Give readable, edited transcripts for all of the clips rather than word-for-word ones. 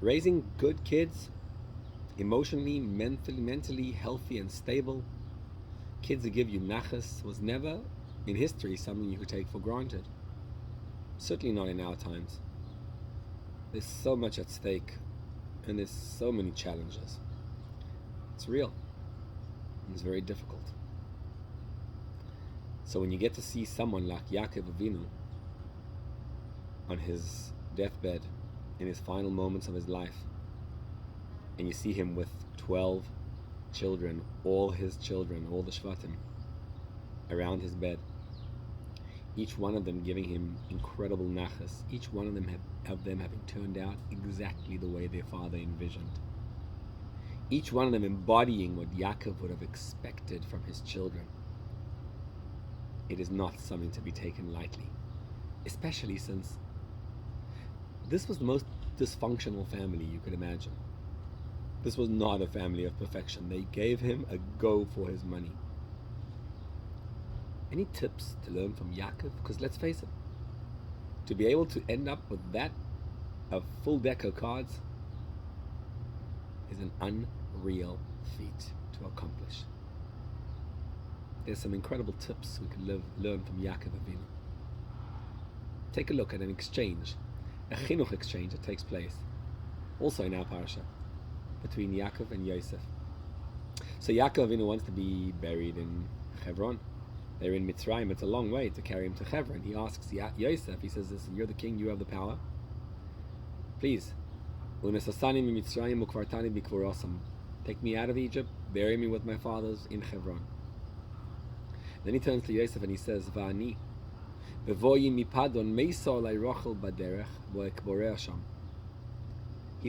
Raising good kids, emotionally, mentally healthy and stable, kids that give you nachas, was never in history something you could take for granted. Certainly not in our times. There's so much at stake, and there's so many challenges. It's real. And it's very difficult. So when you get to see someone like Yakov Avinu on his deathbed, in his final moments of his life, and you see him with 12 children, all his children, all the Shvatim, around his bed, each one of them giving him incredible nachas, each one of them having turned out exactly the way their father envisioned, each one of them embodying what Yaakov would have expected from his children. It is not something to be taken lightly, especially since this was the most dysfunctional family you could imagine. This was not a family of perfection. They gave him a go for his money. Any tips to learn from Yaakov? Because let's face it, to be able to end up with that, a full deck of cards, is an unreal feat to accomplish. There's some incredible tips we can learn from Yakov Avinu. Take a look at an exchange, a chinuch exchange that takes place, also in our parasha, between Yaakov and Yosef. So Yaakov Avinu wants to be buried in Hebron. They're in Mitzrayim. It's a long way to carry him to Hebron. He asks Yosef, he says, listen, you're the king, you have the power. Please, take me out of Egypt, bury me with my fathers in Hebron. Then he turns to Yosef and he says, Va'ani, he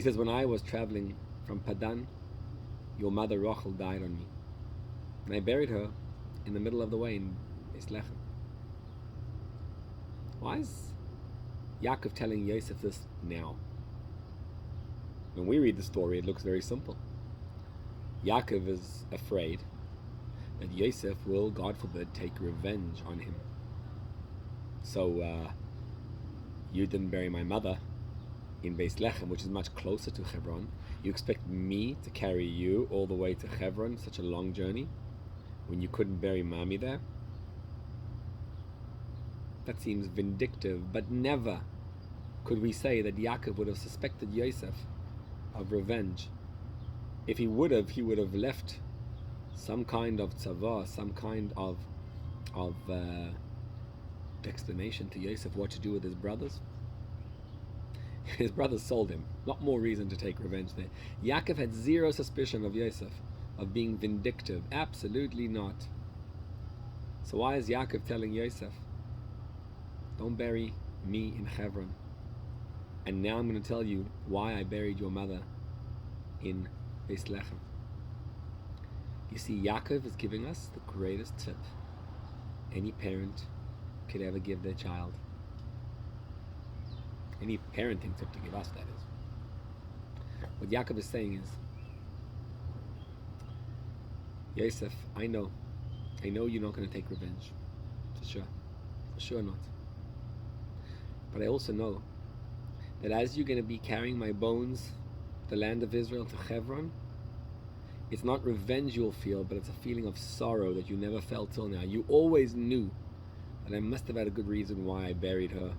says, when I was traveling from Padan, your mother Rachel died on me. And I buried her in the middle of the way in Beis. Why is Yaakov telling Yosef this now? When we read the story, it looks very simple. Yaakov is afraid that Yosef will, God forbid, take revenge on him. So, you didn't bury my mother in Beis, which is much closer to Hebron. You expect me to carry you all the way to Hebron, such a long journey, when you couldn't bury mommy there? That seems vindictive, but never could we say that Yaakov would have suspected Yosef of revenge. If he would have left some kind of tzavah, some kind of explanation to Yosef what to do with his brothers. His brothers sold him. Not more reason to take revenge there. Yaakov had zero suspicion of Yosef, of being vindictive. Absolutely not. So why is Yaakov telling Yosef, don't bury me in Hebron? And now I'm going to tell you why I buried your mother in Beis. You see, Yaakov is giving us the greatest tip any parent could ever give their child. Any parenting tip to give us, that is. What Yaakov is saying is, Yosef, I know you're not going to take revenge, for sure not. But I also know that as you're going to be carrying my bones, the land of Israel, to Hebron, it's not revenge you'll feel, but it's a feeling of sorrow that you never felt till now. You always knew that I must have had a good reason why I buried her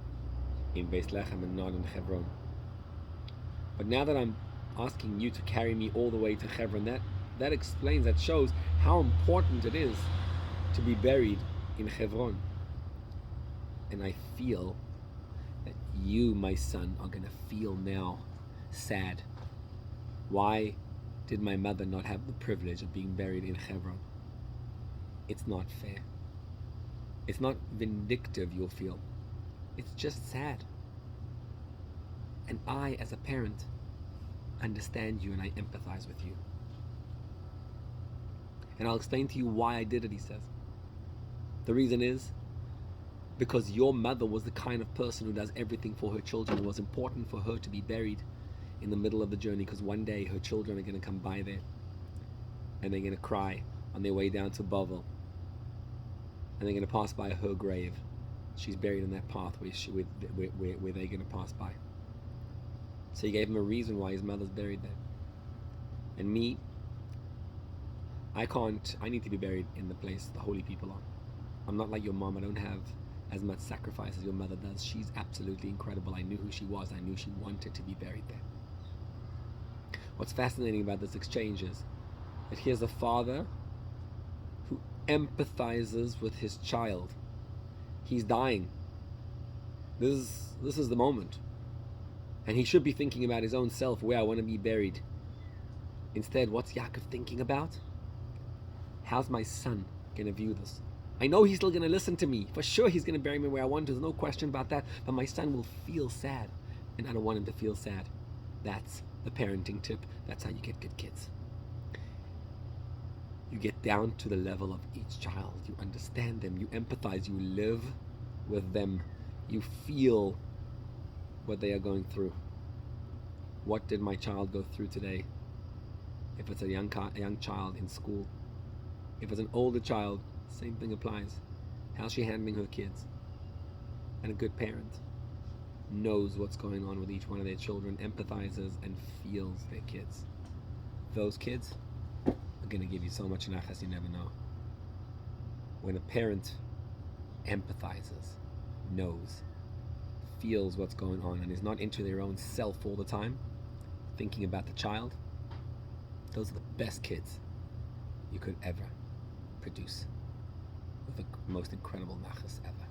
in Beis and not in Hebron. But now that I'm asking you to carry me all the way to Hebron, that explains, that shows how important it is to be buried in Hebron. And I feel that you, my son, are going to feel now sad. Why did my mother not have the privilege of being buried in Hebron? It's not fair. It's not vindictive, you'll feel. It's just sad. And I, as a parent, understand you and I empathize with you. And I'll explain to you why I did it, he says. The reason is because your mother was the kind of person who does everything for her children. It was important for her to be buried in the middle of the journey, because one day her children are going to come by there and they're going to cry on their way down to Bavel, and they're going to pass by her grave. She's buried in that path where they're going to pass by. So he gave him a reason why his mother's buried there. And me, I need to be buried in the place the holy people are. I'm not like your mom. I don't have as much sacrifice as your mother does. She's absolutely incredible. I knew who she was. I knew she wanted to be buried there. What's fascinating about this exchange is that here's a father who empathizes with his child. He's dying. This is the moment. And he should be thinking about his own self, where I want to be buried. Instead, what's Yakov thinking about? How's my son going to view this? I know he's still going to listen to me. For sure he's going to bury me where I want to. There's no question about that. But my son will feel sad. And I don't want him to feel sad. That's the parenting tip. That's how you get good kids. You get down to the level of each child. You understand them. You empathize. You live with them. You feel what they are going through. What did my child go through today? If it's a young child in school. If it's an older child, same thing applies. How's she handling her kids? And a good parent knows what's going on with each one of their children, empathizes and feels their kids. Those kids are going to give you so much nachas you never know. When a parent empathizes, knows, feels what's going on, and is not into their own self all the time, thinking about the child, those are the best kids you could ever produce, with the most incredible nachas ever.